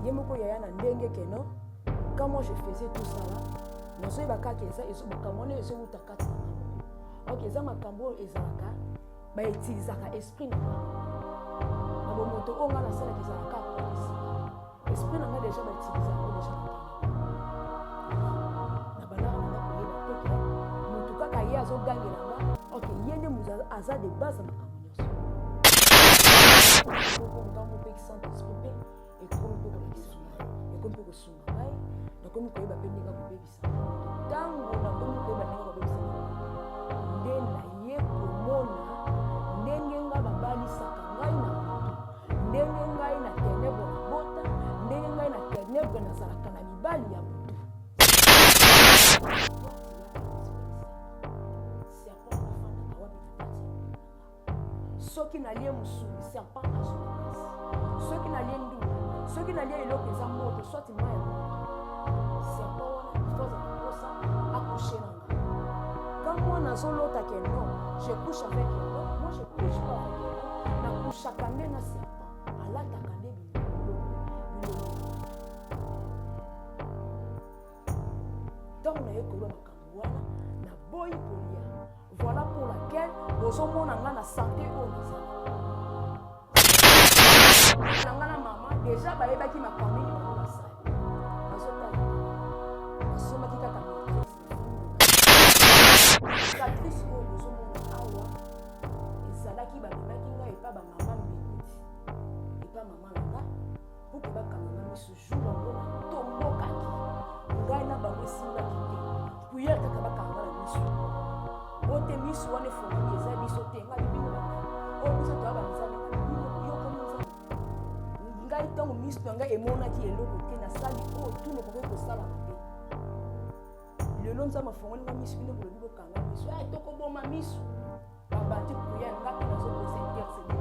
Yemoko yaya na ndenge keno. Quand moi je faisais tout ça là, non so ibaka keza eso bakamone eso utakati. OK, za makambo ezalaka ba utilizaka esprit na. Na bomoto onga na sala kizalaka. Esprit na déjà ba utilizaka déjà. Na bana na koyeba teke. Mutu kaka ye azogangelanga. OK, yende muza aza de base na makambo nyonso. Ko ngambo pe Saint-Esprit et comme pour l'exprimer et comme pour sunga mai na comme ko yeba pendinga ko bebisa tango na comme ko yeba ndinga ko bebisa nde na ye komona ndenge nga babali saka ngai na ndenge ngai na ténèbre na bota ndenge ngai na ténèbre na salaka na mibali ya mutu soki na lie musuli serpent azokasi soki na lie ndu soki na lie eloko eza moto soit mai serpent wana ifoza kokosa accoucher nanga quand moi nazolota ke non je couche avec elle moi je couche pas avec elle na couchaka nde na serpent alataka nde biloko donc na ye koloba makambo wana na boyi kolia. Voilà pour laquelle vous avez la santé au maman déjà qui m'a commis dans salle. Ote misu wane fongi eza biso tenga bibino o biso to abanza yoko nza ngai tango misu ngai emona ki eloko te na sali o tuno ko ko sala mpe lelo nza mafongo nga misu bino bolo bibo kanga misu ay toko boma misu babati kuya ngaka na so ko intercede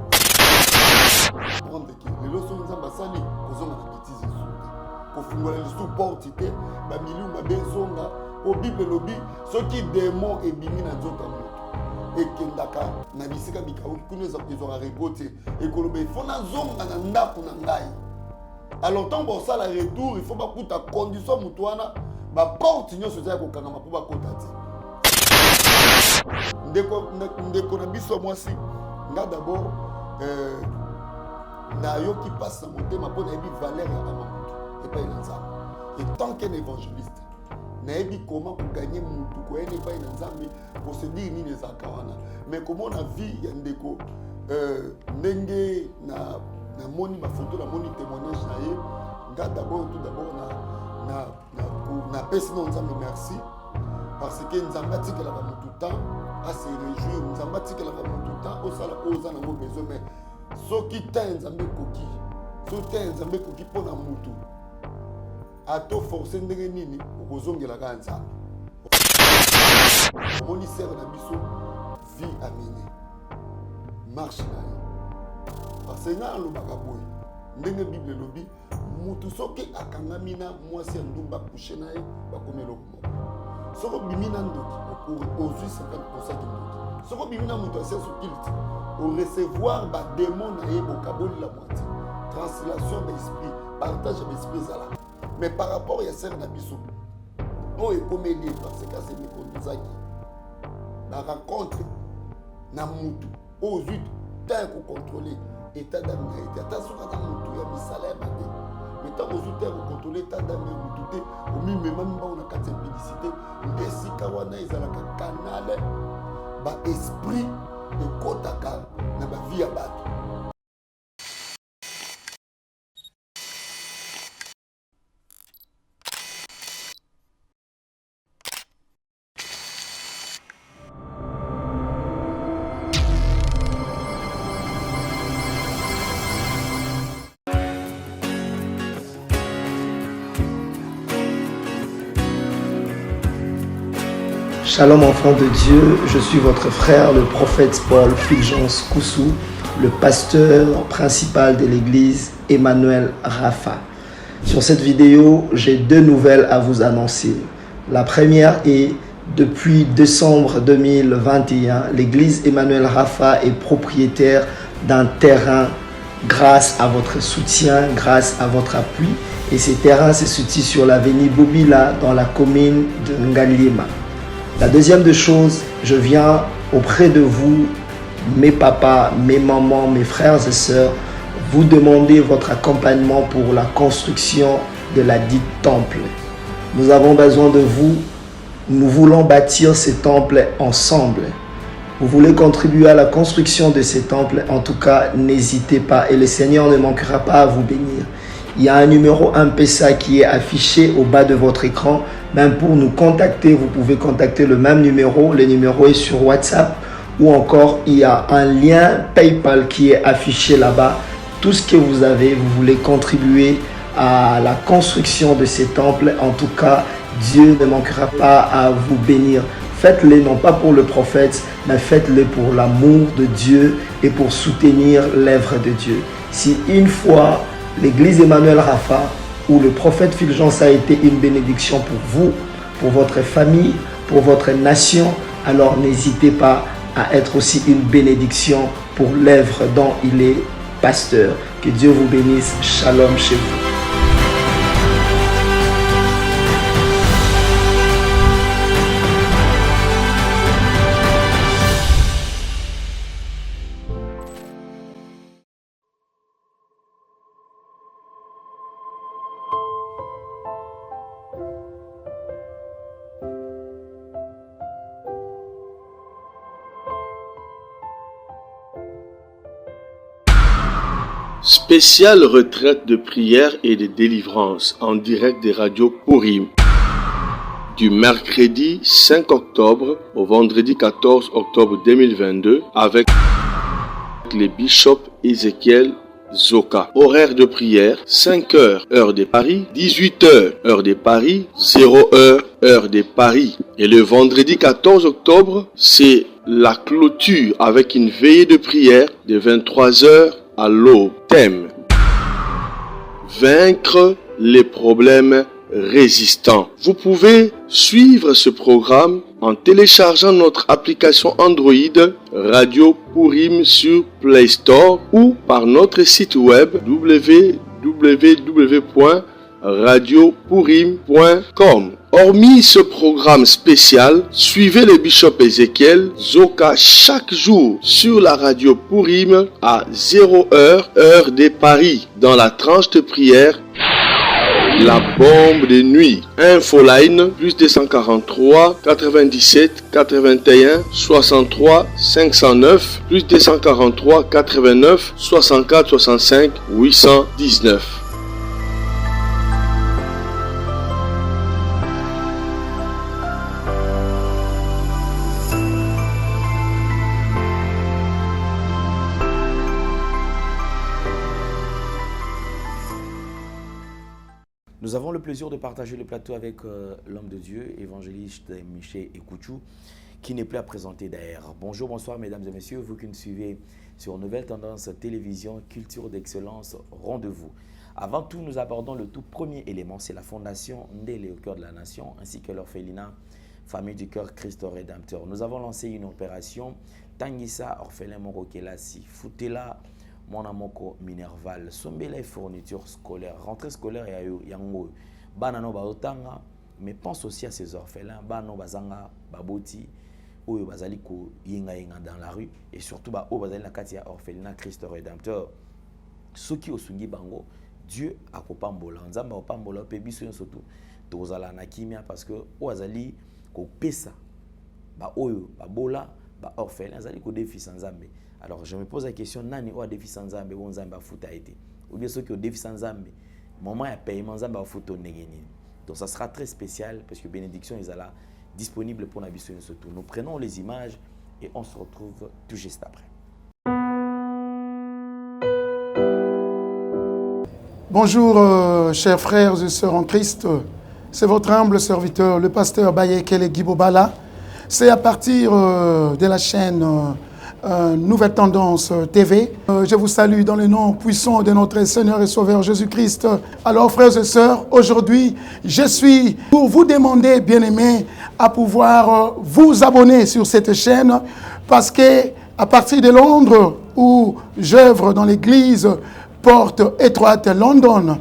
prendre ki lelo so nza basali kozonga na bêtise zuka ko fungola le sous porte te ba milieu mabezonga au Bible lobby ceux qui démon et bimi na nzoka moto et kendaka na bisika bikaou kuneza ezora repote et kolobe fona zonga na ndaku na ngai alors tant pour ça la retour il faut ba kuta condition mutuana ba porte nyoso za ko kanga mapuba kota te ndeko na biso mwasi nga d'abord na yo qui passe na motema pona ebi valeur ya amamutu et pas inanza et tant qu'un évangéliste naebi comment pour gagner mutu ko ene pa ina nzambe pour se dire nini ezaka wana mais comment na vie ya ndeko ndenge na moni ba photo na moni témoignage na ye nga d'abord na pesi na nzambe merci parce que nzambe atikela ba mutu temps à se réjouir nzambe atikela ba mutu temps au sala oza na mo besoin mais soki ta nzambe koki so ta nzambe koki pona mutu ato forcer ndenge nini okozongela ka nzambe moni sert na biso vie amenée marche na ye parce que nga alobaka boye ndenge bible elobi mutu soki akangami na mwasi ya ndumba couche na ye bakomi eloko moko soko bimi na ndoki ozwi 50% de ndoki soko bimi na mutu asia sokilte orecevoir badémon na ye bokabolila mwati translation d'esprit partage d'esprit ezala. Mais par rapport à Serre Nabiso, on est comédie parce que c'est mes conduisaki. La rencontre, na mutu, aux huit, tant qu'on contrôler état d'âme, attention à mutu, il y a mis salaire, mais tant aux huit, on contrôler état d'âme, mutu, au milieu même on a quatre simplicité, des sikawana, ils ont un canal, ba esprit de kotaka, na ba vie à battre. Shalom enfants de Dieu, je suis votre frère le prophète Paul Fulgence Koussou, le pasteur principal de l'église Emmanuel Rapha. Sur cette vidéo, j'ai deux nouvelles à vous annoncer. La première est, depuis décembre 2021, l'église Emmanuel Rapha est propriétaire d'un terrain grâce à votre soutien, grâce à votre appui. Et ces terrains se situent sur l'avenue Bobila dans la commune de Ngaliema. La deuxième des choses, je viens auprès de vous, mes papas, mes mamans, mes frères et sœurs, vous demander votre accompagnement pour la construction de la dite temple. Nous avons besoin de vous. Nous voulons bâtir ces temples ensemble. Vous voulez contribuer à la construction de ces temples, en tout cas, n'hésitez pas et le Seigneur ne manquera pas à vous bénir. Il y a un numéro M-Pesa qui est affiché au bas de votre écran. Même pour nous contacter, vous pouvez contacter le même numéro. Le numéro est sur WhatsApp ou encore il y a un lien PayPal qui est affiché là-bas. Tout ce que vous avez, vous voulez contribuer à la construction de ces temples. En tout cas, Dieu ne manquera pas à vous bénir. Faites-le non pas pour le prophète, mais faites-le pour l'amour de Dieu et pour soutenir l'œuvre de Dieu. Si une fois l'église Emmanuel Rapha ou le prophète Fulgence a été une bénédiction pour vous, pour votre famille, pour votre nation, alors n'hésitez pas à être aussi une bénédiction pour l'œuvre dont il est pasteur. Que Dieu vous bénisse. Shalom chez vous. Spéciale retraite de prière et de délivrance en direct des radios Purim. Du mercredi 5 octobre au vendredi 14 octobre 2022 avec les bishops Ézéchiel Zoka. Horaire de prière 5h heure de Paris, 18h heure de Paris, 0h heure de Paris. Et le vendredi 14 octobre, c'est la clôture avec une veillée de prière de 23h à l'aube. Thème: vaincre les problèmes résistants. Vous pouvez suivre ce programme en téléchargeant notre application Android Radio Purim sur Play Store ou par notre site web www.radiopurim.com. Hormis ce programme spécial, suivez le bishop Ézéchiel Zoka chaque jour sur la radio Purim à 0h heure de Paris dans la tranche de prière La bombe de nuit. Infoline plus 243 97 81 63 509 plus 243 89 64 65 819. Nous avons le plaisir de partager le plateau avec l'homme de Dieu, évangéliste Michel Ekouchou, qui n'est plus à présenter d'ailleurs. Bonjour, bonsoir mesdames et messieurs, vous qui nous suivez sur Nouvelle Tendance Télévision, Culture d'Excellence, Rendez-vous. Avant tout, nous abordons le tout premier élément, c'est la fondation Ndélé au cœur de la nation, ainsi que l'orphelinat Famille du Cœur Christ Rédempteur. Nous avons lancé une opération Tangisa Orphelin Morokelasi, Foutela Mwana Moko Minerval, Sombele fourniture scolaire, rentrée scolaire et yango banano baotanga, mais pense aussi à ces orphelins, bano bazanga baboti, oyo bazali ko yenga dans la rue et surtout ba o bazali na kati ya orphelinat Christ Rédempteur. Soki osungi bango, Dieu akopambola, nzamba opambola pe biso surtout tozala na kimia parce que o azali ko pesa ba oyo ba bola ba orphelin azali ko défi sans nzambe. Alors je me pose la question, nani o défi sans nzambe o nzamba futa été ou bien ceux qui ont défi sans nzambe moment ya paiement nzamba futa ndengeni. Donc ça sera très spécial parce que bénédiction est là disponible pour la biso surtout. Nous prenons les images et on se retrouve tout juste après. Bonjour chers frères et sœurs en Christ, c'est votre humble serviteur, le pasteur Bayekele Guibobala. C'est à partir de la chaîne Nouvelle Tendance TV. Je vous salue dans le nom puissant de notre Seigneur et Sauveur Jésus-Christ. Alors frères et sœurs, aujourd'hui, je suis pour vous demander, bien-aimés, à pouvoir vous abonner sur cette chaîne parce que à partir de Londres, où j'œuvre dans l'église Porte Étroite London,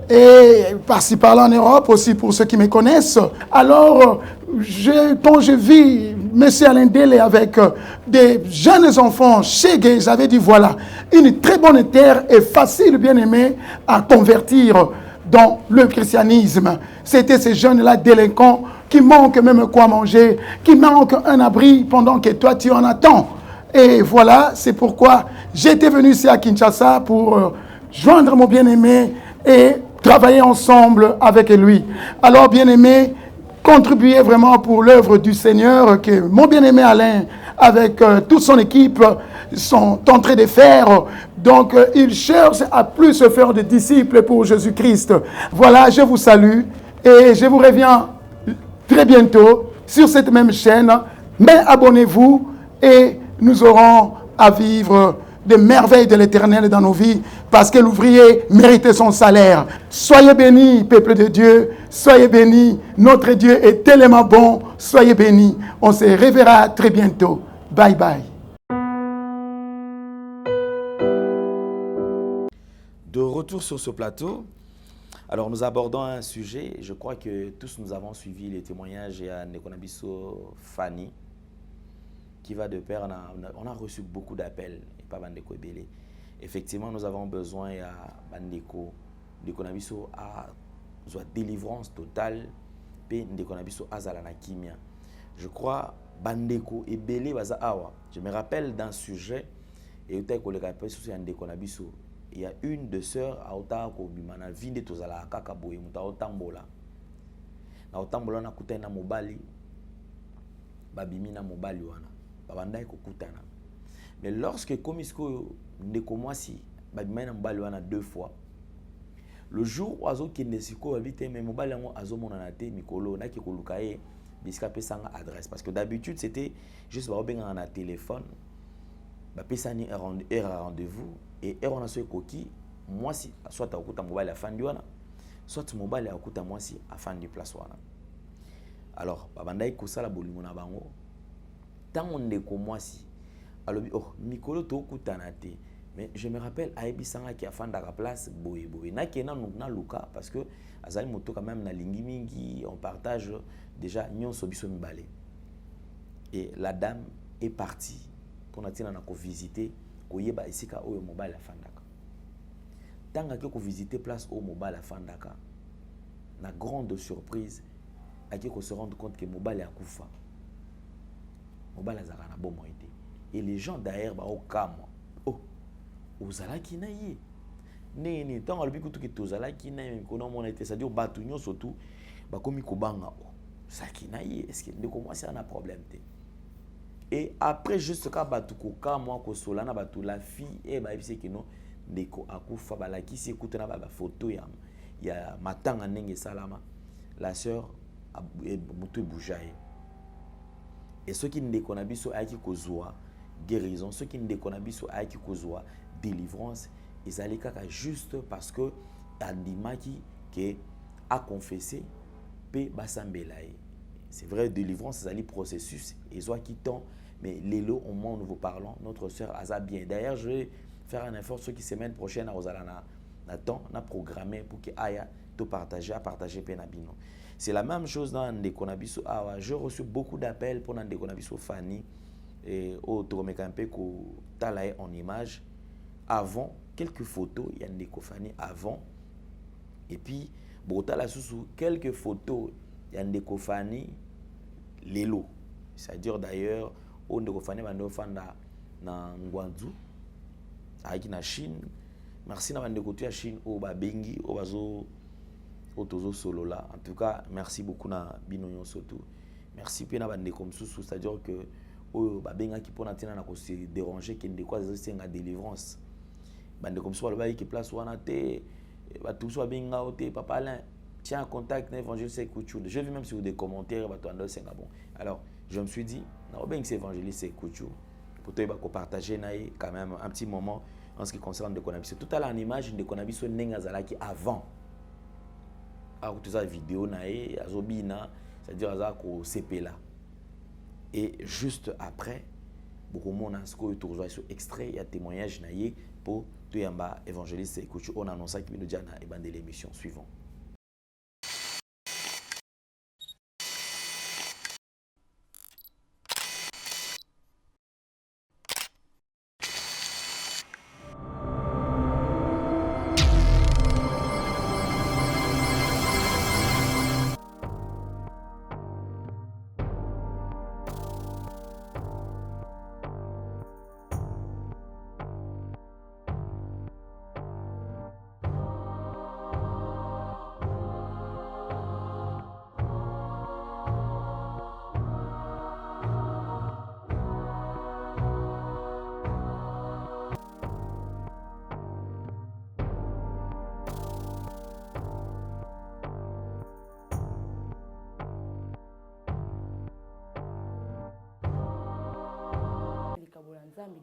et par-ci par-là en Europe aussi pour ceux qui me connaissent. Alors, quand je vis M. Alain Délé avec des jeunes enfants chez Gay, j'avais dit voilà, une très bonne terre et facile, bien aimé, à convertir dans le christianisme. C'était ces jeunes-là délinquants qui manquent même quoi manger, qui manquent un abri pendant que toi tu en attends. Et voilà, c'est pourquoi j'étais venu ici à Kinshasa pour joindre mon bien-aimé et travailler ensemble avec lui. Alors, bien-aimé, contribuer vraiment pour l'œuvre du Seigneur que mon bien-aimé Alain, avec toute son équipe, sont en train de faire. Donc, il cherche à plus se faire de disciples pour Jésus-Christ. Voilà, je vous salue et je vous reviens très bientôt sur cette même chaîne. Mais abonnez-vous et nous aurons à vivre des merveilles de l'Éternel dans nos vies, parce que l'ouvrier méritait son salaire. Soyez bénis, peuple de Dieu, soyez bénis. Notre Dieu est tellement bon, soyez bénis. On se reverra très bientôt. Bye bye. De retour sur ce plateau, alors nous abordons un sujet, je crois que tous nous avons suivi les témoignages et à Nekonabiso Fanny, qui va de pair, on a reçu beaucoup d'appels, et pas Bandeko Ebele. Effectivement, nous avons besoin à Bandeko, Nekonabiso à délivrance totale, et Nekonabiso à Zalana Kimia. Je crois, Bandeko Ebele Baza Awa. Je me rappelle d'un sujet, et il y a une de sœurs à Otako Bimana, Vinde Tozala Kakaboye, Muta Otambola. Na Otambola na kutana mobali, Babimina mobali wana. Mais lorsque Komisko Ndekomwasi, Babimina mobali wana 2 fois, le jour où Azo Kendesiko habite, mais mobali yango Azo monanate Mikolo, na Kikolukaye, Biska Pesanga adresse. Parce que d'habitude, c'était juste Baobenga na téléphone, Bapesani un rendez-vous, et on a ce coquille, moi si, soit à Okuta mobile à fin du wana, soit mobile à Okuta moi si, à fin du place wana. Alors, Babandai Kosala Bolimona Bango, tant on est comme moi si, alors, oh, Mikolo to Okutanate, mais je me rappelle, Aebi Sanga qui a fait la place, Boye Boye, na Kena na Luka, parce que Azali Moto quand même na Lingimingi, on partage déjà Nyon Sobiso Mibale. Et la dame est partie pour nous visiter. Koyeba isika oyo mobile à Fandaka. Tanga que visiter place au mobile à Fandaka, na grande surprise, à qui qu'on se rende compte que mobile a Koufa. Mobile a Zarana bon été. Et les gens derrière ba au kam. Oh, ozala ki na ye. Ne tant le biku tout ozala ki na ye ko non mon été, ça dit batunyo surtout ba komi ko banga. Ça ki na ye, est-ce que de comment ça un problème té. Et après, juste quand Batoukoka, moi, Kosolana, Batou, la fille, et bah, c'est que non, Deko Akoufa, bah, la qui s'écoute, na ba photo, il y a Matanga Nenge Salama, la sœur, Moutou Boujaye. Et ceux qui ne déconnent pas Aiki Kozua, guérison, ceux qui ne déconnent pas Aiki Kozua, délivrance, ils allaient juste parce que Andimaki qui a confessé, P. Basambelaye. C'est vrai, délivrance, c'est un processus, et soit qui tend, mais les lots, au moment où nous vous parlons, notre sœur Aza bien. D'ailleurs, je vais faire un effort ceux qui semaine prochaine à Ozalana. Nathan, on a programmé pour que Aya te partager, à partager Penabino. C'est la même chose dans Ndekonabiso Awa. J'ai reçu beaucoup d'appels pour Ndekonabiso Fanny et au Tourmekampe ko talaye en image. Avant, quelques photos, il y a Ndeko Fanny avant. Et puis, Brotala Sousou, quelques photos, il y a Ndeko Fanny. Lelo, c'est-à-dire d'ailleurs, on ne refane pas na Ngwanzu, avec na Chine. Merci na bande côté à Chine au Babengi, au Bazo, au Tozo Solo là. En tout cas, merci beaucoup na Binoyon surtout. Merci puis na bande comme sous, c'est-à-dire que au Babenga qui pour natina na ko se déranger qui ne quoi c'est une délivrance. Bande comme ça le bail qui place wana té, ba tout soit benga au té papa Alain. Tiens en contact avec l'évangéliste Sekouchou. Je vis même sur des commentaires. Alors, je me suis dit, c'est évangéliste Sekouchou. Pour te partager quand même un petit moment en ce qui concerne de Konabiso. Tout à l'heure, en image de Konabiso Nengazalaki avant. Alors, tout ça, vidéo, c'est-à-dire au CP là. Et juste après, bokomona sikoyo tozwa so extrait ya témoignage na ye po toyamba évangéliste Ekuchu on annonça ki bino jana ebande l'émission suivante.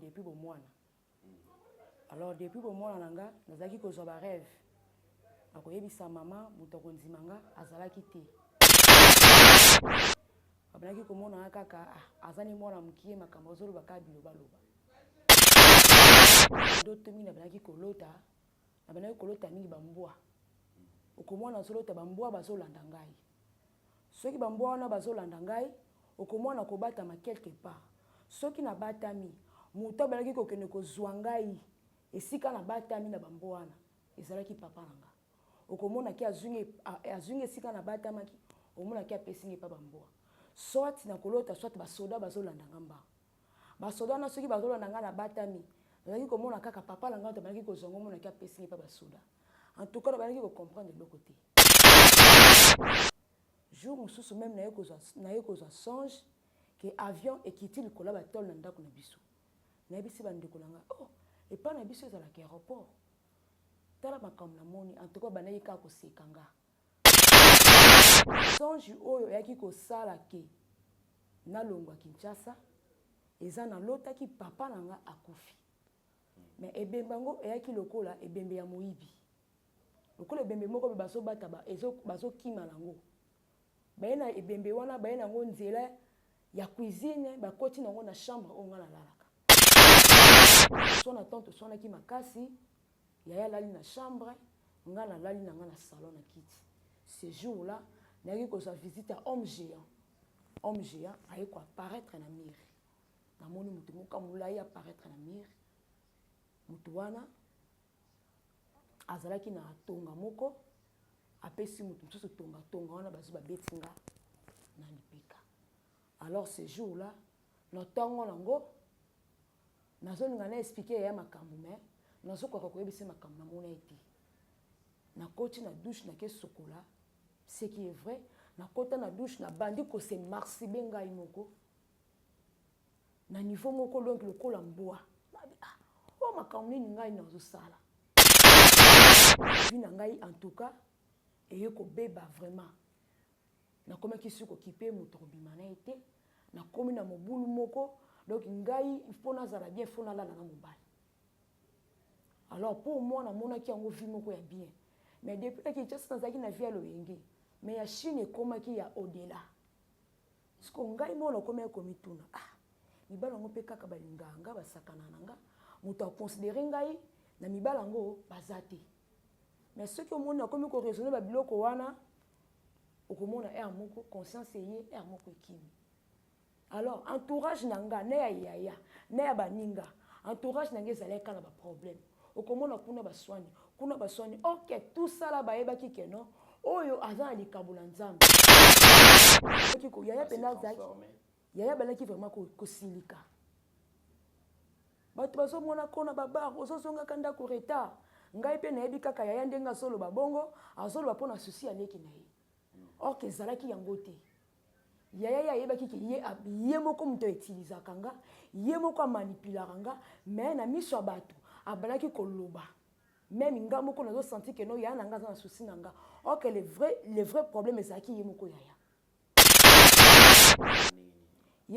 Depuis bon mois. Alors depuis bon mois nanga nazaki kozwa ba rêve. Nakoyebisa maman mutokonzi manga azalaki te. Abanaki komona kaka azani mwana mukie makambo zolo bakabilo baloba. D'autres mingi abanaki kolota. Abanaki kolota mingi bambwa. Okomona zolota bambwa bazolanda ngai. Soki bambwa wana bazolanda ngai, okomona kobata ma quelque part. Soki na batami muto balaki kokende kozwa ngai esika na batami na bambo wana ezalaki papa nanga okomona ki azungi esika na batamaki omona ki apesingi pa bambo soit na kolota soit basoda bazolanda ngamba basoda na soki bazolanda nga na batami balaki komona kaka papa nanga balaki kozwa ngomona ki apesingi pa basoda en tout cas balaki ko comprendre de côté jour mususu même na yekozwa songe que avion ekiti likola batol na ndako na biso na bisi bandeko nanga oh et pas na biso ezalaka aéroport tala makambo na moni en tout cas banaki kaka kosekanga songe oyo yaki kosala ke nalongwa Kinshasa eza na lotaki papa nanga akufi mais ebembe ngo eyaki lokola ebembe ya moyibi lokola ebembe moko bazobata bazokima nango bayena ebembe wana bayena ngo nzela ya cuisine bakoti nango na chambre onga na lalaka sona tante sona ki makasi yaya lali na chambre nga na lali na nga na salon na kiti ce jour là naki kozwa visite à homme géant aye ko apparaître na mur na moni mutu moka mulai apparaître na mur mutu wana azalaki na tonga moko apesi mutu mosusu tonga wana bazo babetinga na lipeka. Alors ce jour là notango nango nazoninga na expliquer ya makambo mais nazokoka koyebisa makambo na mona ete na koti na douche na ke sokola ce qui est vrai na kota na douche na bandi ko se marsi benga imoko na niveau moko donc lokola mboa o makambo nini ngai nazo sala bina ngai en tout cas eye ko beba vraiment na koma kisu ko kipe moto bimana ete na komi na mobulu moko donc ngai il faut nazala bien faut na la na mobali alors pour moi na mona ki yango vie moko ya bien mais depuis que tu as na vie lo yengi mais ya Chine koma ki ya au-delà parce que ngai mona koma ko mituna mibala ngo pe kaka balinganga basakana nanga moto a considérer ngai na mibala ngo bazate mais ce que mona komi ko raisonner ba biloko wana okomona moko conscience ye moko ekimi. Alors entourage nanga ne ya yaya ne ya baninga entourage nanga ezaleka na ba problème okomona kuna baswani OK tout ça là baeba ki keno oyo azana likabula nzambe kiko yaya pena zaki yaya balaki vraiment ko silika bato bazomona kona babar ozozonga kanda ko retard ngai pe na yebi kaka yaya ndenga solo babongo azolo pona souci aleki na ye OK ezalaki yango te yaya yebaki ki ye moko muto utiliser kanga ye moko manipuler kanga mais na miso ya bato abalaki koloba même nga moko nazo sentir que no yaya nanga za na souci nanga OK le vrai problème ezalaki ye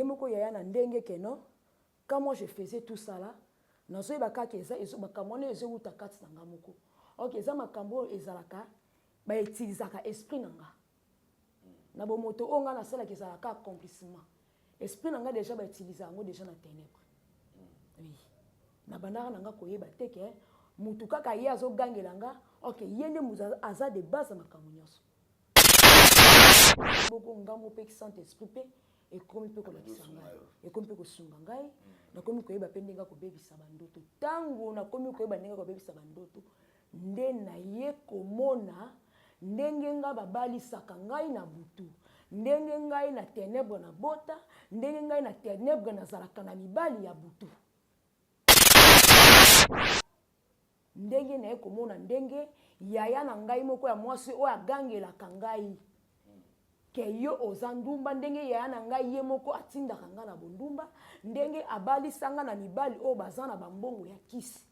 moko yaya na ndenge que non quand moi je faisais tout ça là nazo yebaka ke ezo makambo ne ezo uta kati nanga moko OK eza makambo ezalaka ba utiliser ka esprit nanga na bo moto onga na sala ke ça ka accomplissement esprit nanga déjà ba utiliser ngo déjà na ténèbres na bandaka nanga koyeba te ke mutu kaka ye azogangela nga ok ye nde mutu aza de base ya makambo nyonso boko ngambo mpe saint esprit mpe ekomi mpe kolakisa ngai ekomi mpe kosunga ngai nakomi koyeba mpe ndenge kobebisa bandoto ntango nakomi koyeba ndenge kobebisa bandoto nde naye komona ndenge nga babalisaka ngai na butu ndenge ngai na ténèbre na bota ndenge ngai na ténèbre nazalaka na mibali ya butu ndenge naye komona ndenge yaya na ngai moko ya mwasi oyo agangelaka ngai ke yo oza ndumba ndenge yaya na ngai ye moko atindaka ngai na bondumba ndenge abalisanga na mibali oyo baza na bambongo ya kisi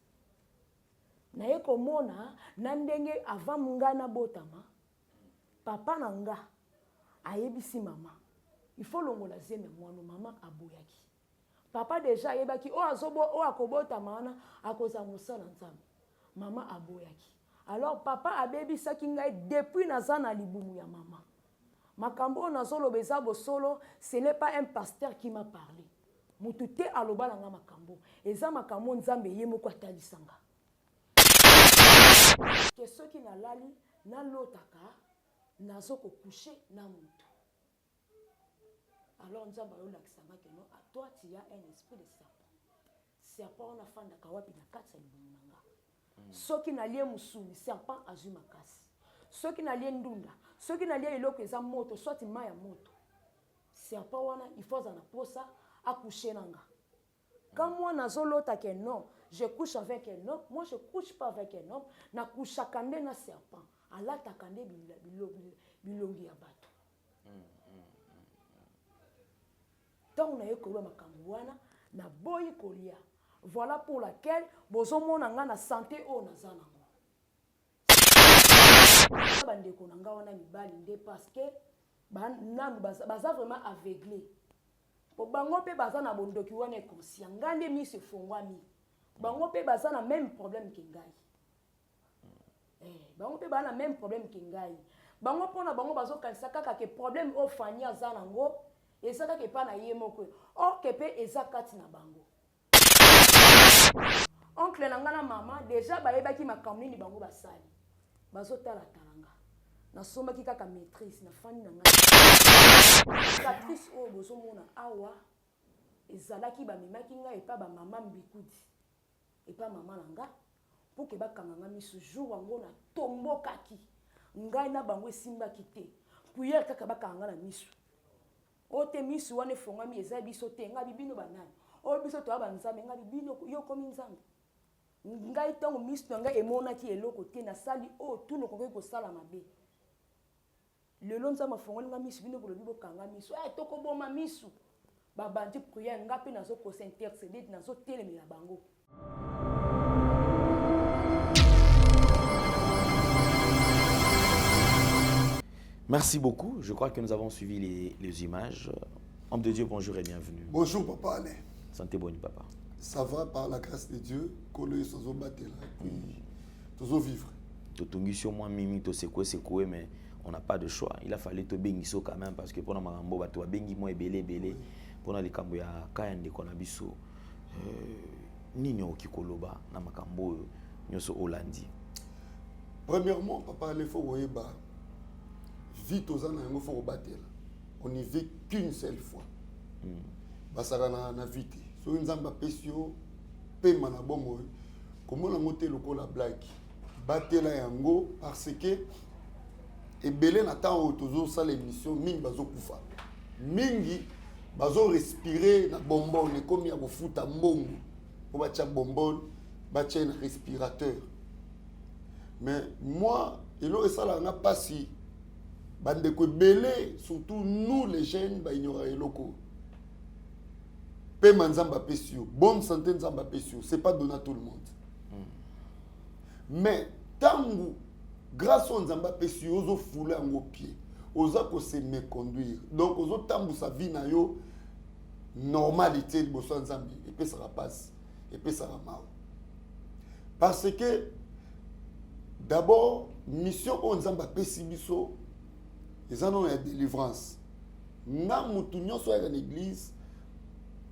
naye komona na ndenge avant ngai nabotama papa na nga ayebisi mama il faut longola zeme mwana mama aboyaki papa déjà ayebaki oyo akobotama wana akozala mosala nzambe mama aboyaki alors papa abebisaki ngai depuis naza na libumu ya mama makambo oyo nazoloba eza bosolo ce n'est pas un pasteur qui m'a parlé mutu te aloba na nga makambo eza makambo nzambe ye moko atalisanga ke soki nalali nalotaka nazo kokushe na mutu alors nzambe ayolakisanga ke non à toi tu as un esprit de serpent wana afandaka wapi na kati ya libumu na nga soki nalie musuni serpent azwi makasi soki nalie ndunda soki nalie eloko eza moto soit mai ya moto serpent wana il faut azala na posa akushe na nga quand moi nazolota ke non je couche avec un homme moi je couche pas avec un homme nakushaka nde na serpent alataka nde bilongi ya bato ntango naye koyeba makambo wana naboyi kolia voilà pour laquelle bozomona nga na santé oyo naza nango bandeko na nga wana mibali nde parce que nanu baza vraiment aveuglé po bango mpe baza na bondoki wana inconscient nga nde miso efongwami bango mpe baza na même problème ke ngai bango mpe baza na même problème ke ngai bango mpona bango bazokanisa kaka ke problème oyo fani aza nango eza kaka epa na ye moko or ke mpe eza kati na bango oncle na nga na mama déjà bayebaki makambo nini bango basali bazotala-tala nga nasombaki kaka maîtrise na fani na ngai patrice oyo bozomona awa ezalaki bamemaki ngai epa bamama mbikudi epa mama na nga mpo ke bakanga nga miso jour wango natombokaki ngai na bango esimbaki te priere kaka bakanga nga na miso oyo te miso wana efongami eza biso te ngai bibino banani oyo biso toya banzambe ngai bibino yo komi nzambe ngai ntango miso na ngai emonaki eloko te nasali oyo tuna okoki kosala mabe lelo nzambe afongoli nga miso bino bolobi bokanga miso tokoboma miso babandi priere ngai mpe nazokosa intercede nazotelemela bango. Merci beaucoup. Je crois que nous avons suivi les images. Homme de Dieu, bonjour et bienvenue. Bonjour, papa Alain. Santé bonne, papa. Ça va par la grâce de Dieu. Kolo sozo batela. Sozo vivre. Totungi sur moi mimi to secoué mais on n'a pas de choix. Il a fallu te bengiso quand même parce que pour makambo ba to bengi mo ebele pour les kambo ya kayande kona biso nini okikoloba na makambo nyoso Holandi. Premièrement, papa Alain faut oyeba vite aux ans il faut battre. On n'y vit qu'une seule fois. Basara na vite. So nzamba pesio pema na bomo. Comment la monter le la blague. Batela yango parce que ebele na temps autozo ça l'émission mingi bazo kufa. Mingi bazo respirer na bonbon comme ya kofuta mbongo. Pour bacha bonbon, bacha un respirateur. Mais moi, il a ça là pas si bandeko belé surtout nous les jeunes ba ignorer eloko. Pema nzamba pesio, bonne santé nzamba pesio, c'est pas donné à tout le monde. Mais tangu grâce au nzamba pesio ozo fouler en pied, oza ko se méconduire. Donc ozo tambu sa vie na yo normalité boso nzambi et puis ça passe et puis ça va. Parce que d'abord mission au nzamba pesibiso ils en ont une délivrance. Na mutu nyonso ya l'église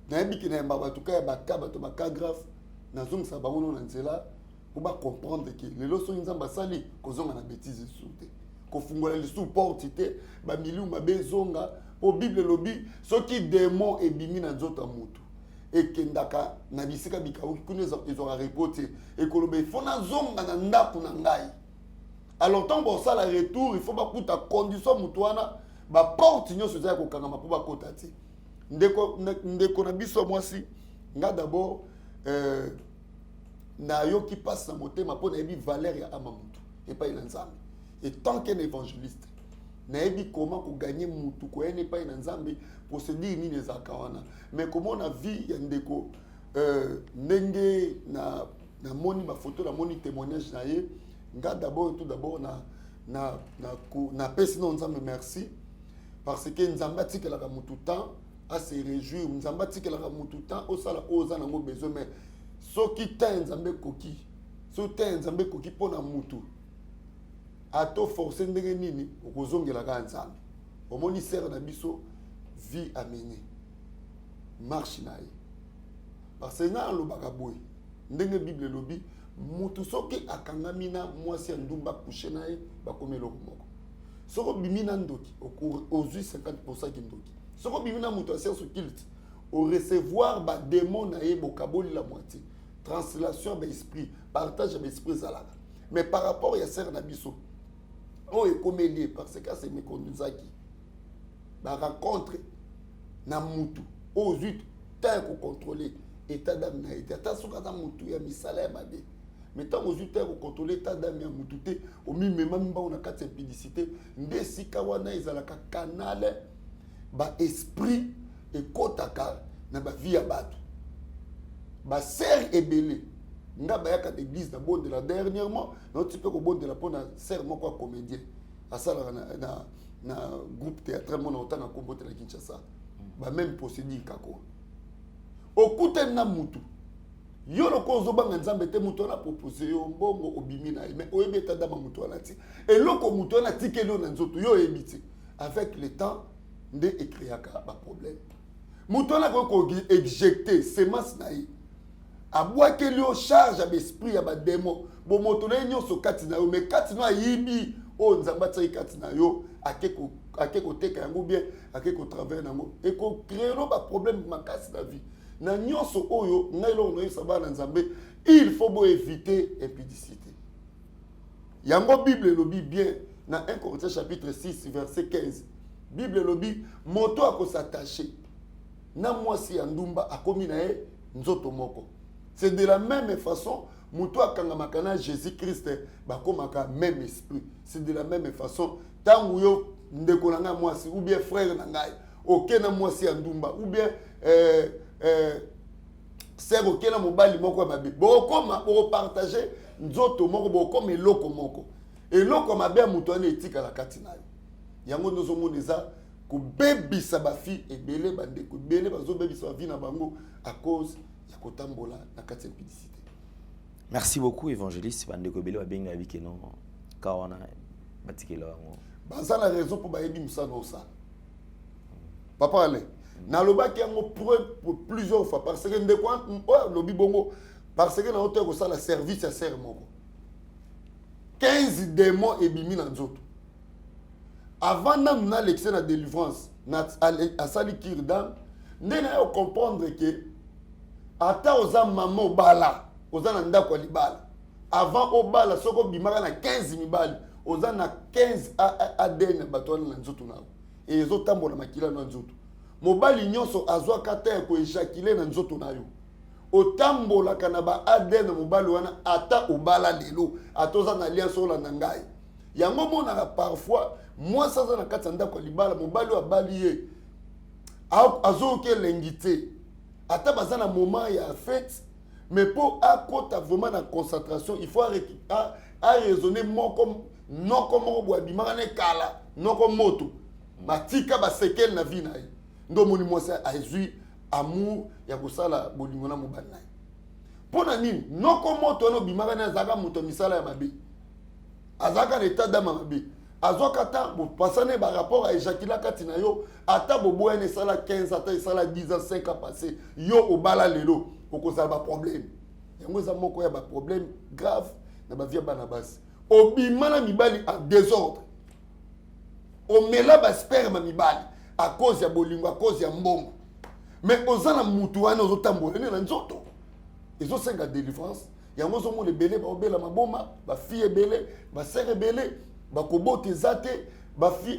na yebiki na mbaba tuka ya baka bato baka grave nazongisa bango na nzela pour ba comprendre que les leçons nzamba sali kozonga na bêtise souté ko fungola le sous porte té ba milieu mabezonga po bible lobi soki démon ebimi na nzota mutu ekendaka na bisika bikawu kuneza ezora reporter ekolobe il faut na zonga na ndapu na ngai. Alors tant bon ça la retour il faut ba kuta condition mutuana ba porte nyonso za ko kangama po ba kota ti ndeko na biso mwasi nga d'abord na yo qui passe na motema po na yebi valeur ya amamutu et pas nzambe. Et tant qu'un évangéliste na yebi comment ko gagner mutu ko ene pas nzambe pour se dire ni les akawana mais comment on a vie ya ndeko ndenge na moni ba photo la moni témoignage na ye nga d'abord tout d'abord na pesi non nzambe merci parce que nzambe atikelaka mutu temps à se réjouir nzambe atikelaka mutu temps osala oza nango besoin mais soki ta nzambe koki so ta nzambe koki pona mutu ato forcer ndenge nini okozongelaka nzambe omoni sere na biso vie amenée marche na ye parce que na lobaka boy ndenge bible lobi mutu soki akangami na mwasi ya ndumba coucher na ye bakomi eloko moko soko bimi na ndoki ozwi 50% ki ndoki soko bimi na mutu asia so kilt au recevoir ba démon na ye bokaboli la moitié translation ba esprit partage ba esprit zalaka mais par rapport ya sere na biso on est comme lié parce que c'est mes conduisaki ba rencontre na mutu ozwi tant ko contrôler état d'âme na été ta soka za mutu ya misala ya mabe mais tant ozwi tant ko contrôler état d'âme ya mutu te o mi mema mba on a kati impudicité nde sika wana ezalaka canal ba esprit et kotaka na ba vie ya bato ba ser ebele nga bayaka d'église na bonde la dernièrement non tu peux ko bonde la pona ser moko comédien asala na groupe théâtral mona otanga kombote na Kinshasa ba même procédure kako okute na mutu yo loko zobanga nzambe te mutu na proposer yo mbongo obimi na mais oyebeta dama mutu na ti eloko mutu na tikelo na nzoto yo ebiti avec le temps nde ekriaka ba problème mutu na ko éjecter semence na yi abwakeli yo charge ya l'esprit ya ba démon bo moto na nyonso kati na yo mais kati na yibi o nzamba tsai kati na yo akeko teka yango bien akeko travers nango et ko créer ba problème makasi na vie na nyonso oyo ngai lo no yesa ba na nzambe il faut bo éviter impudicité yango bible lobi bien na 1 Corinthiens chapitre 6 verset 15 bible lobi moto akosatacher na mwasi ya ndumba akomi na ye nzoto moko. C'est de la même façon, Moutoua Kangamakana, Jésus-Christ, Bakomaka, même esprit. C'est de la même façon, tant que yo ndekolanga mwasi, ou bien frère nangai, okena mwasi andumba, ou bien sœur okena mobali moko mabe. Bokoma pour partager nzoto moko bokoma eloko moko. Eloko mabe Moutoua ne etika la katina yo. Yango nozo moneza ko bebisa ba fi ebele bande ko bele bazo bebisa vie na bango à cause merci beaucoup évangéliste bandeko bele babenga bikeno kawana batikela wango baza la raison pour bayebi musana osa papa ale na lobaki yango pour plusieurs fois parce que ndeko lobi bongo parce que na hauteur ko sala service à serre moko 15 démons ebimi na nzoto avant na l'excès na délivrance na asali kirdam ndena yo comprendre que ata oza maman obala oza na ndako libala avant obala soko bimaka na 15 mibali oza na 15 ADN batwana na nzoto na et ezotambola makila na nzoto mobali nyonso azwa kata ko éjaculer na nzoto na yo otambola kana ba ADN mobali wana ata obala lelo atoza na lien sola na ngai yango mona parfois moi ça na kata ndako libala mobali abali ye azoke lengite ata baza na moment ya fête mais pour akota vraiment na concentration il faut raisonner moko non comme boa bimaka ne kala non comme moto batika basekel na vie na ye ndo moni mwasa azui amour ya kosala bolingo na mobali na ye pona nini non comme moto no bimaka na zaka moto misala ya mabe azaka na état d'âme mabe azoka ta bo pasane ba rapport à éjaculer kati na yo ata bobo ene sala 15 ata sala 10 ans 5 ans passé yo obala lelo okozala ba problème yango eza moko ya ba problème grave na ba via bana basi obima na mibali en désordre omela ba sperme mibali à cause ya bolingo à cause ya mbongo mais ozana mutu wana ozotambola na nzoto ezosenga délivrance yango ozomona ebele baobela maboma bafille ebele basere ebele bakobota eza te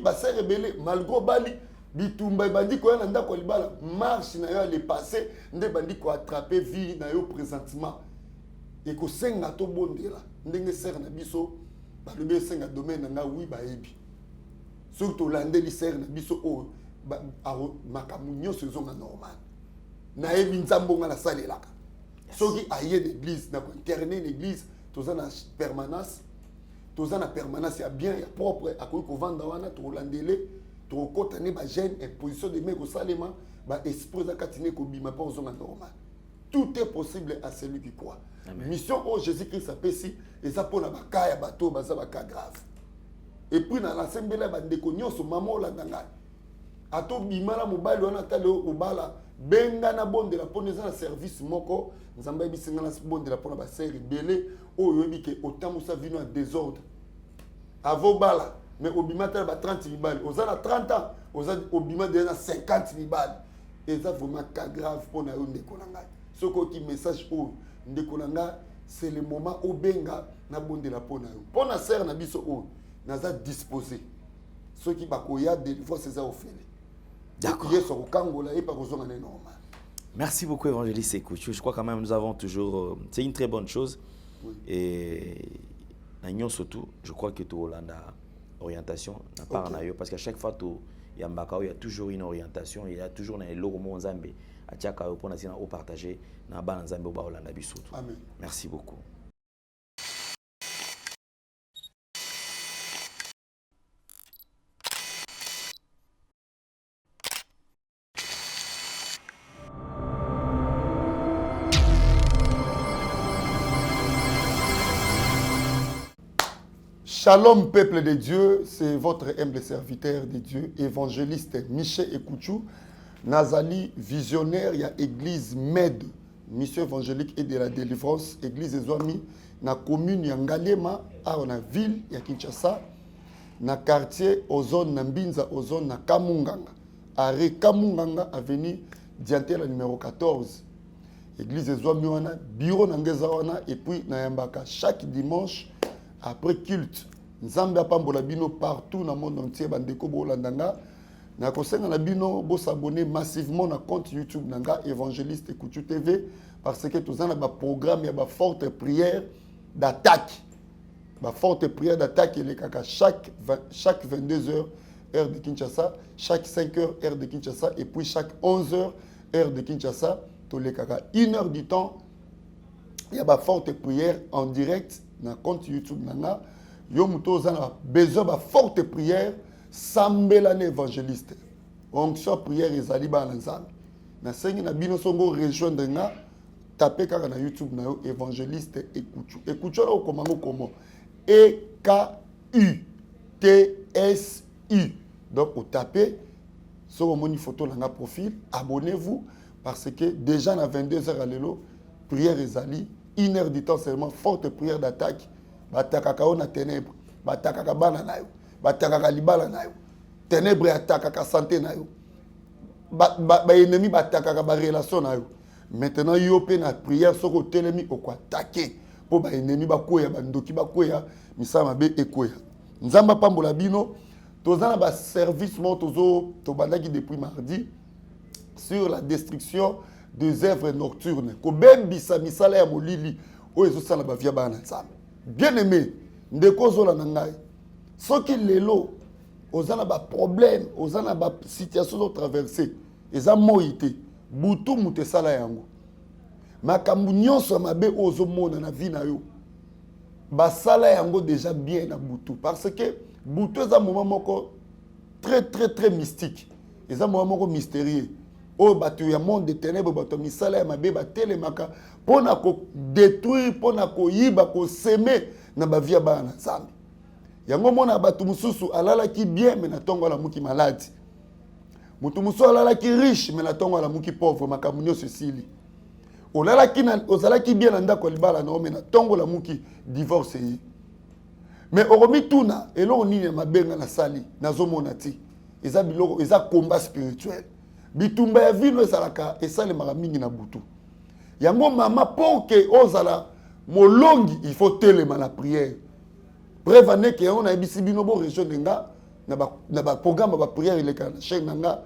basere ebele malgré bali bitumba ebandi koya na ndako ya libala marche na yo ale passé nde bandi koattrape vie na yo présentement ekosenga tobondela ndenge sere na biso balobi esenga domaine na nga wi bayebi soki tolandeli sere na biso oyo makambo nyonso ezonga normal nayebi nzambe nga nasalelaka soki aye l'église na kointerne l'église toza na permanence ya bien ya propre akoki kovanda wana tokolandele tokokota ne bagene imposition de mai kosalema baesprit eza kati ne kobima mpo ozonga normal tout est possible à celui qui croit. Amen. Mission oyo jésus christ apesi eza mpona baka ya bato baza baka grave et puis na nasembela ya bandeko nyonso mama olanda ngai atobima na mobali wana ata leo obala benga na bondela mpona eza na service moko nzambe ayebisinga na bondela mpona basere ebele oyo oyebi ke otambusa vino ya désordre avobala mais obima tala ba 30 mibali oza na 30 ans oza obima deja na 50 mibali eza vraiment cas grave mpona yo ndeko na ngai soki oki message oyo ndeko na ngai c'est le moment obenga na bondela mpona yo mpona sere na biso oyo naza disposé soki bakoya délivrance eza ofele. D'accord. Merci beaucoup, évangéliste Ekouchou. Je crois quand même nous avons toujours... c'est une très bonne chose. Oui. Et surtout, je crois que tu as une orientation. Okay. Parce qu'à chaque fois, il y a toujours une orientation. Il y a toujours un logo Zambé. À chaque fois, on a partagé. Merci beaucoup. Shalom peuple de Dieu, c'est votre humble serviteur de Dieu, évangéliste Michel Ekouchou, Nazali, visionnaire, il y a église MED, mission évangélique et de la délivrance, église Ezwami, na commune ya Ngalema, na ville ya Kinshasa, na quartier Ozone na Mbinza, Ozone na Kamunganga, arrêt Kamunganga, avenue Diantela numéro 14. Église Ezwami wana, bureau na Ngeza wana, et puis na Yambaka, chaque dimanche, après culte, Nzambe apambola bino partout dans le monde entier, bandeko bolandanga. Na kosenga na bino bo s'abonner massivement na compte YouTube nanga évangéliste Ekouchou TV parce que tous na ba programme ya ba forte prière d'attaque. Ba forte prière d'attaque les kaka chaque 22h heure de Kinshasa, chaque 5h heure de Kinshasa et puis chaque 11h heure de Kinshasa, to les kaka 1 heure du temps. Il y a ba forte prière en direct na compte YouTube nanga. Yo muto zana besoin ba forte prière sambela na évangéliste. Onction prière ezali ba nzambe. Na sengi na bino songo rejoindre nga taper kaka na YouTube na yo évangéliste Ekouchou. Ekouchou là komango comment E K U T S U. Donc vous tapez sur mon photo na profil, abonnez-vous parce que déjà na 22h à l'élo prière ezali 1 heure du temps seulement forte prière d'attaque. Batakaka na ténèbres, batakaka bana na yo, batakaka libala na yo. Ténèbres atakaka santé na yo. Ba ennemi batakaka ba relation na yo. Maintenant yo pe na prière soko telemi oko attaquer po ba ennemi ba koya bandoki ba koya misama be ekoya. Nzamba pambola bino tozana ba service montozo to bandaki depuis mardi sur la destruction des œuvres nocturnes. Ko bembisa misala ya molili o ezosala ba via bana nzambe. Bien aimé, ndeko zola na ngai. Soki lelo ozana ba problème, ozana ba situation de traverser, eza moité, butu mute sala yango. Makambu nyonso mabe ozomona na vie na yo. Ba sala yango déjà bien na butu parce que butu eza moment moko très mystique. Eza moment moko mystérieux. O bato ya monde de ténèbres bato misala ya mabe ba telemaka pona ko détruire pona ko yiba ko semer na ba via bana nzambe. Yango mona bato mususu alala ki bien mais na tongo la muki malade. Mutu mususu alala ki riche mais na tongo la muki pauvre makamunyo sesili. ozalaki bien na ndako libala na omena tongo la muki divorce yi. Mais oromi tuna eloko nini mabenga na sali nazomona ti eza biloko eza combat spirituel. Bitumba ya vino esalaka esalemaka mingi na butu. Yango mama pour que ozala molongi il faut telema la prière. Bref année que on a ebisi bino bo région nga na ba programme ba prière ile kana chaîne nga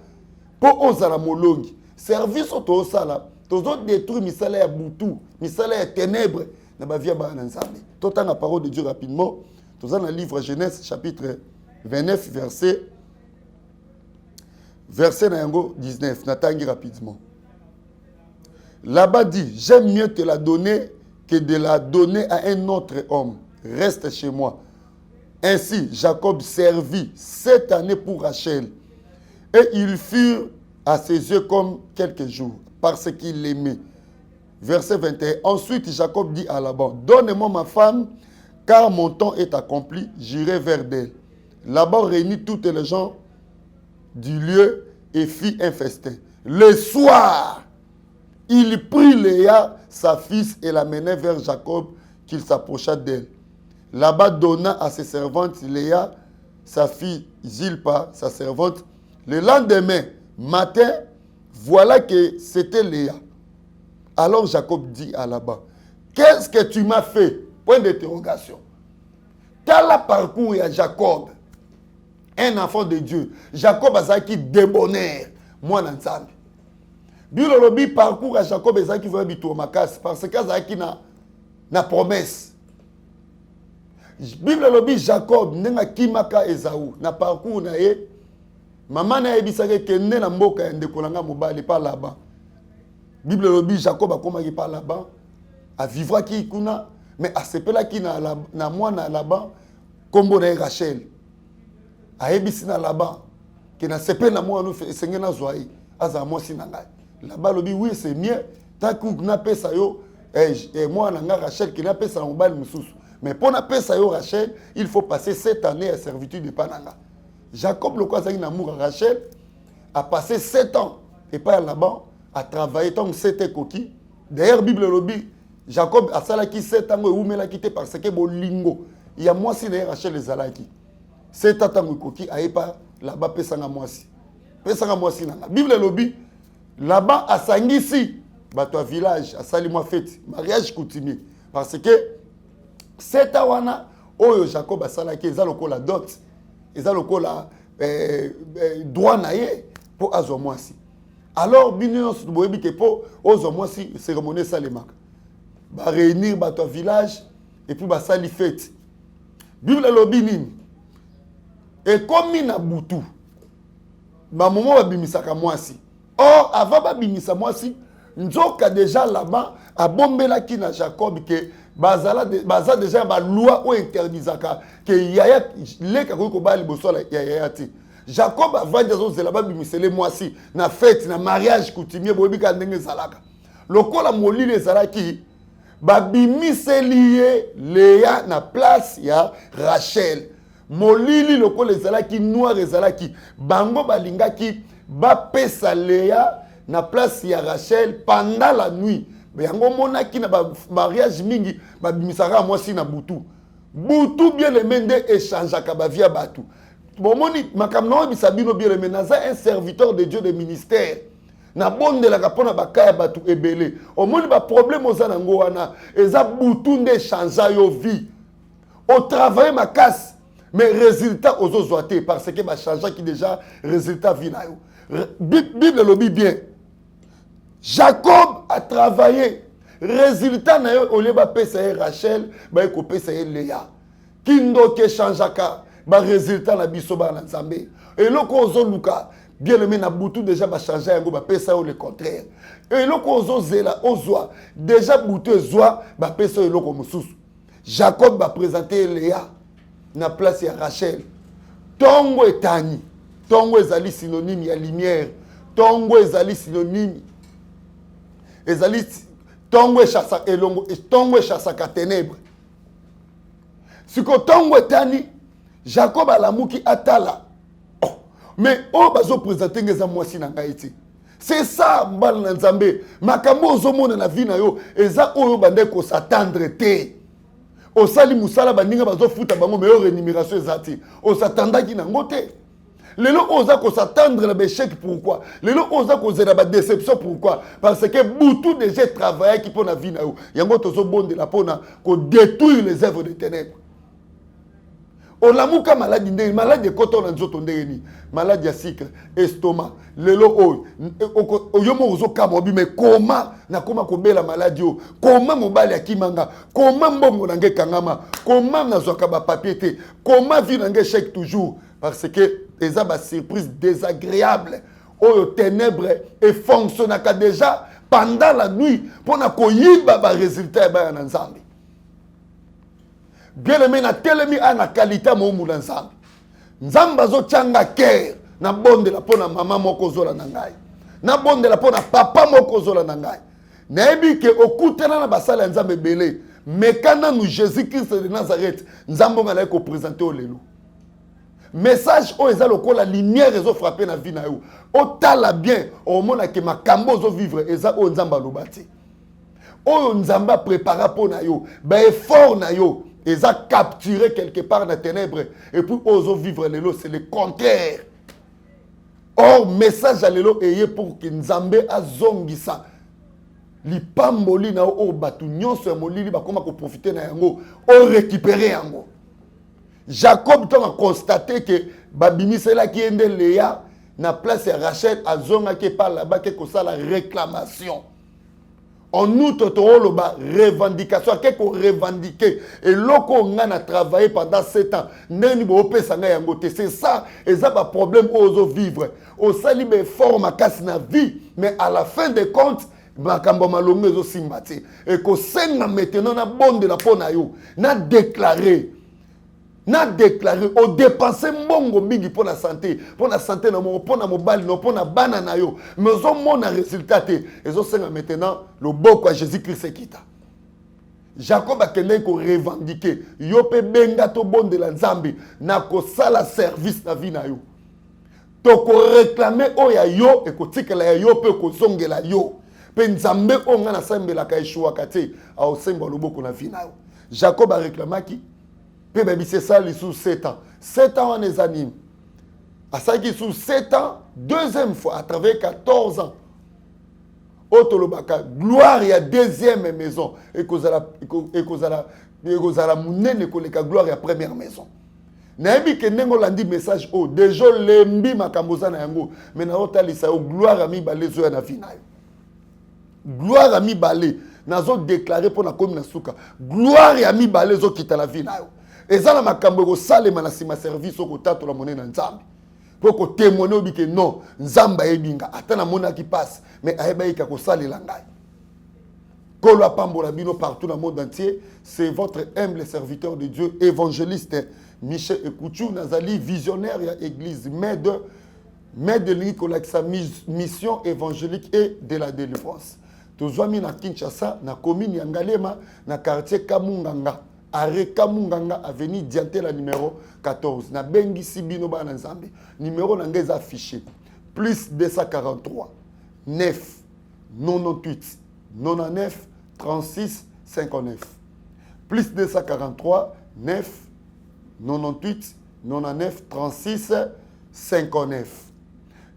pour ozala molongi. Service auto sala tozo détruire misala ya butu, misala ya ténèbres na ba via ba nzambe. Tota na parole de Dieu rapidement. Toza na livre Genèse chapitre 29 verset na yango 19 natangi rapidement. Là-bas dit, j'aime mieux te la donner que de la donner à un autre homme. Reste chez moi. Ainsi, Jacob servit 7 années pour Rachel. Et ils furent à ses yeux comme quelques jours, parce qu'il l'aimait. Verset 21. Ensuite, Jacob dit à Laban, donne-moi ma femme, car mon temps est accompli, j'irai vers d'elle. Laban réunit toutes les gens du lieu et fit un festin. Le soir, il prit Léa, sa fille, et la menait vers Jacob, qu'il s'approcha d'elle. Là-bas donna à ses servantes Léa, sa fille Zilpa, sa servante. Le lendemain matin, voilà que c'était Léa. Alors Jacob dit à Laban, qu'est-ce que tu m'as fait? Point d'interrogation. Tel le parcours à Jacob, un enfant de Dieu. Jacob a qui débonnaire, moi n'ensemble. Bilolobi parcours à Jacob et qui veut habiter au Makas parce que na promesse. Bible lobi Jacob nenga kimaka Esaú na parcours na ye maman na ebisaka kende na mboka ya ndeko nanga mobali pa là-bas. Bible lobi Jacob akoma ki pa là-bas a vivre ki kuna mais a sepela ki na mwana là-bas kombo na Rachel. A ebisi na là-bas ke na sepela na mwana senge na zoi aza mosi na ngai. Là-bas lobi oui c'est mieux tant que na pesa yo moi na Rachel ki na pesa na mobali mususu. Mais pour na pesa yo Rachel, il faut passer 7 années à servitude de Pananga. Jacob le quoi ça amour à Rachel a passé 7 ans et pas là-bas à travailler tant que c'était coquille. D'ailleurs Bible lobi Jacob a sala qui 7 ans ou mela quitté parce que bolingo. Il y a moi si d'ailleurs Rachel les alaki. 7 ans coquille a pas là-bas pesa na moi si. Pesa na moi si na. Bible lobi là-bas à Sangisi bato village à sali moi fête mariage coutumier parce que c'est awana oyo Jacob asalaki eza lokola dot eza lokola droit na ye pour azwa mwasi. Alors bino boyebi ke po ozwa mwasi cérémonie salemaka ba réunir bato village et puis ba sali fête. Bible lobi nini et comme na butu ba momo ba bimisaka mwasi. Or avant ba bimisa mwasi nzoka déjà là-bas a bombela ki na Jacob que baza déjà ba loi ou interdisaka que yaya leka ko ba liboso la yaya ti Jacob avant de zela ba bimisele mwasi na fête na mariage coutumier boyebi ka ndenge zalaka lokola molile ezalaki ba bimiseli Léa na place ya Rachel molili lokola ezalaki noir ezalaki bango balingaki ba pesa Léa na place ya Rachel pendant la nuit. Yango monaki na mariage mingi ba bimisaka mwasi na butu. Butu bien le mende échangeaka ba via batu. Bomoni makamno bisabino bien le menaza un serviteur de Dieu de ministère. Na bonde la kapona bakaya batu ebele. Omoni ba problème ozana ngo wana eza butu nde échange yo vie. Au travail ma casse mais résultat aux autres parce que ba changer qui déjà résultat vie na yo. Bible lobi bien. Jacob a travaillé. Résultat na yo ole ba pesa Rachel ba ko pesa Léa. Kindo ke changeaka ba résultat na biso ba na Nzambe. Et loko ozoluka bien aimé na butu déjà ba changer yango ba pesa yo le contraire. Et loko ozozela ozwa déjà butu ezwa ba pesa yo loko mususu. Jacob va présenter Léa na place ya Rachel. Tongo etani. Tongo ezali synonyme ya lumière. Tongo ezali synonyme ezali tongo echasa elongo tongo echasa ka ténèbres. Siko tongo etani Jacob alamuki atala. Oh, mais on bazo présenter ngeza mwasi na ngai ti. C'est ça mbala na nzambe makambo ozomona na vie na yo eza oyo bande ko s'attendre te osali musala bandinga bazofuta bango meilleure rémunération ezati osatandaki nango te lelo oza ko s'attendre na échec pourquoi lelo oza ko zela ba déception pourquoi parce que beaucoup déjà travaillé qui pour na vie na yo yango tozo bondela pona ko détruire les œuvres des ténèbres. Olamuka maladie ndenge maladie koto na nzoto ndenge ni maladie ya sucre estomac lelo oyo mo ozo kamobi mais comment na koma kobela maladie o comment mobali akimanga comment mbongo nange kangama comment nazwaka ba papier te comment vie nange échec toujours parce que eza ba surprise désagréable oyo ténèbres et fonctionnaka déjà pendant la nuit pona koyiba ba résultat ba na nzambe. Bien aimé na telemi ana qualité mo mula nzambe nzamba zo changa cœur na bonde la pona mama moko zola na ngai na bonde la pona papa moko zola na ngai na ebi ke okutana na basala nzambe belé mais kana nous Jésus-Christ de Nazareth nzambo ngala ko présenter au lelo message o eza lokola lumière ezo frapper na vie na yo o tala bien o mona ke makambo zo vivre eza o nzamba lobati o nzamba prépara pona yo ba effort na yo ils ont capturé quelque part dans les ténèbres et puis oso vivre l'élo c'est le contraire. Or message à l'élo est pour que Nzambe a zongisa li pamboli na o batu nyonso molili ba koma ko profiter na yango o récupérer yango. Jacob a constaté que babimisela ki ende Léa na place ya Rachel azonga ke par là-bas que ça la réclamation. En outre, tu as revendication, quelque revendiqué. Et lorsqu'on a travaillé pendant 7 ans, c'est ça, et ça pas problème aux vivre. Au sali forme à casse na vie, mais à la fin des comptes, makambo malongo zo simbati. Et que c'est maintenant na bonne de la ponayo, na déclaré. Na déclaré au dépenser mbongo mingi pour la santé na mo pour na mobali no pour na bana na yo mais zo mona résultat te ezo senga maintenant le boko à Jésus-Christ kita Jacob a kende ko revendiquer yo pe benga to bonde la nzambe na ko sala service na vie na yo to ko réclamer o ya yo e ko tikela ya yo pe ko zongela yo pe nzambe o nga na sambela ka eshua kate a o semba le boko na vie na yo Jacob a réclamé qui c'est ça, les sous 7 ans. 7 ans, on les anime. À ça qui sous 7 ans, deuxième fois, à travers 14 ans. Otolobaka, gloire, il y a deuxième maison. Et qu'on a la mounene, gloire, il y a première maison. Naebi ke nengo landi message o déjà lembi makamboza na yango mais na otalisa o gloire ami balé zo na vie na yo. Gloire ami balé nazo déclarer pour na komi na suka. Gloire ami balé zo kita la vie na yo. Et ça, la makambo ko salema na sima service ko tato la monnaie na nzambe. Pour ko témoigner obi que non, nzamba ebinga atana mona qui passe mais ayeba ika ko salela ngai. Kolo pambola bino partout dans le monde entier, c'est votre humble serviteur de Dieu évangéliste Michel Ekuchu Nazali visionnaire ya église mais de Nicolas sa mission évangélique et de la délivrance. Tozwami na Kinshasa na commune ya Ngalema na quartier Kamunganga. Arrêt Kamunganga avenue Diantela numéro 14 na bengi sibino bana nzambe numéro nangeza affiché plus 243 9 98 99 36 59 plus 243 9 98 99 36 59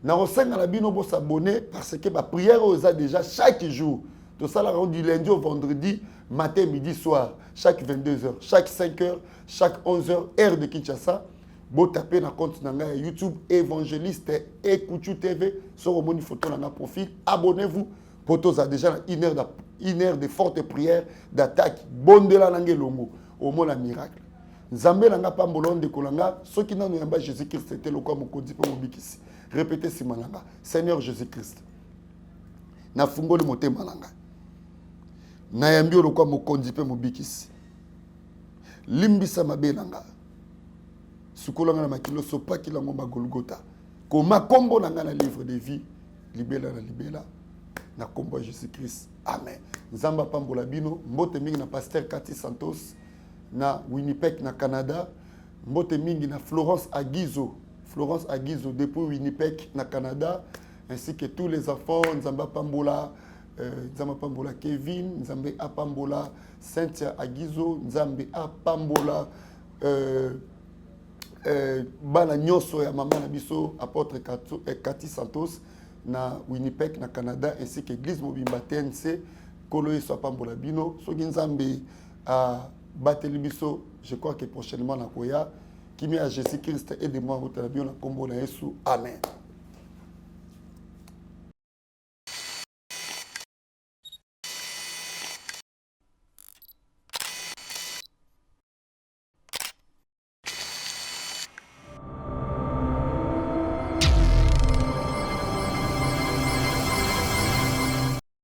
na rosenga la bino bo s'abonner parce que ma prière aux a déjà chaque jour tout ça la du lundi au vendredi matin, midi, soir, chaque 22h, chaque 5h, chaque 11h, heure de Kinshasa. Vous tapez dans le compte YouTube évangéliste Ekuchu TV. Sur mon photo dans le profil. Abonnez-vous. Potos a déjà une heure de forte prière, d'attaque. Bonne de la langue lomo. Au mot la miracle. Nzambe langa pambolon de kolanga. Ceux qui n'ont pas Jésus-Christ, c'était le quoi mon code pour mobikisi. Répétez si malanga. Seigneur Jésus-Christ. Na fungo le moté malanga. Nayambi olokwa mokonzi pe mobikisi limbisa mabelanga sukolanga na makilo sopa kilango magolgota koma kombo nanga na livre de vie libela na kombo Jésus-Christ amen nzamba pambola bino mbote mingi na pasteur Cathy Santos na Winnipeg na Canada mbote mingi na Florence Aguizo depuis Winnipeg na Canada ainsi que tous les enfants, Nzamba Pambola, Nzamba Pambola Kevin, Nzambe Apambola, Cynthia Aguizo, Nzambe Apambola, Bana Nyoso ya Mama Nabiso, apôtre Cathy Santos, na Winnipeg, na Canada, ainsi que Église Mobimba TNC, Kolo Yeso Apambola Bino, Soki Nzambe à Batelibiso, je crois que prochainement na Koya, qui met à Jésus-Christ, aidez-moi à votre avion, na Kombo na Yesu. Amen.